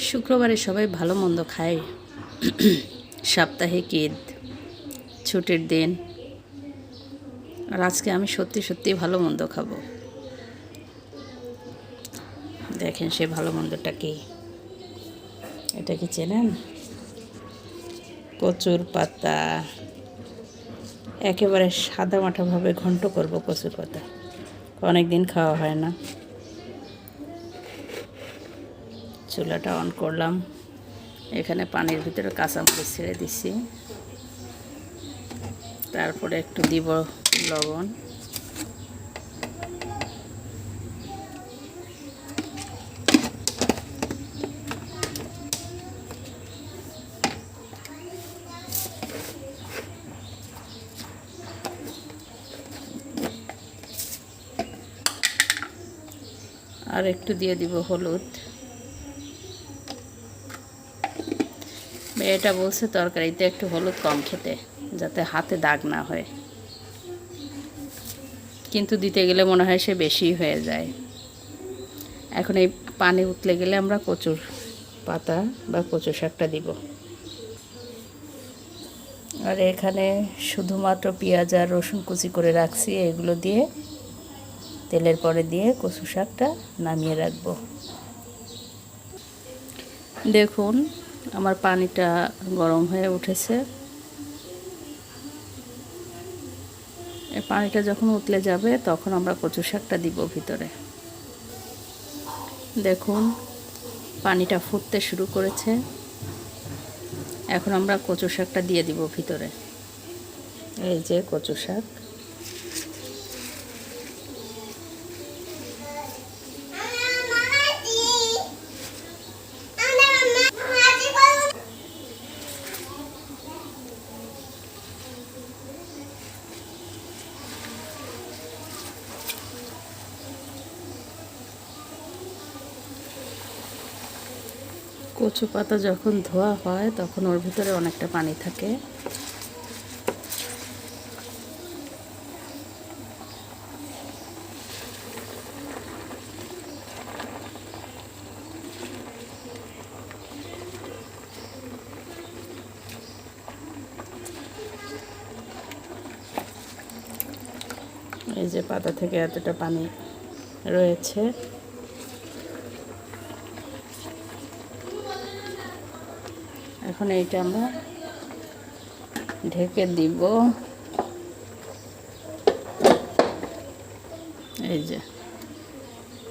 শুক্রবারে সবাই ভালো মন্দ খায়। সাপ্তাহিক ঈদ, ছুটির দিন। আর আজকে আমি সত্যি সত্যি ভালো মন্দ খাবো। দেখেন সে ভালো মন্দটা কি। এটা কি চেনেন? কচুর পাতা একেবারে সাদা মাঠাভাবে ঘন্ট করব। কচুর পাতা অনেক দিন খাওয়া হয় না। চুলাটা অন করলাম, এখানে পানির ভিতরে কাঁচামরিচ ছেড়ে দিচ্ছি, তারপরে একটু দিব লবণ, আর একটু দিয়ে দিব হলুদ। মেয়েটা বলছে তরকারিতে একটু হলুদ কম খেতে, যাতে হাতে দাগ না হয়, কিন্তু দিতে গেলে মনে হয় সে বেশি হয়ে যায়। এখন এই পানি উতলে গেলে আমরা কচুর পাতা বা কচু শাকটা দিব। আর এখানে শুধুমাত্র পেঁয়াজ আর রসুন কুচি করে রাখছি, এগুলো দিয়ে তেলের পরে দিয়ে কচু শাকটা নামিয়ে রাখবো। দেখুন আমার পানিটা গরম হয়ে উঠেছে। এই পানিটা যখন উতলে যাবে তখন আমরা কচু শাকটা দিব ভিতরে। দেখুন পানিটা ফুটতে শুরু করেছে। এখন আমরা কচু শাকটা দিয়ে দিব ভিতরে। এই যে কচু শাক, কচু পাতা যখন ধোয়া হয় তখন ওর ভিতরে অনেকটা পানি থাকে। এই যে পাতা থেকে এতটা পানি রয়েছে। এখন এইটা আমরা ঢেকে দিব। এই যে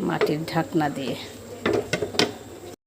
মাটির ঢাকনা দিয়ে।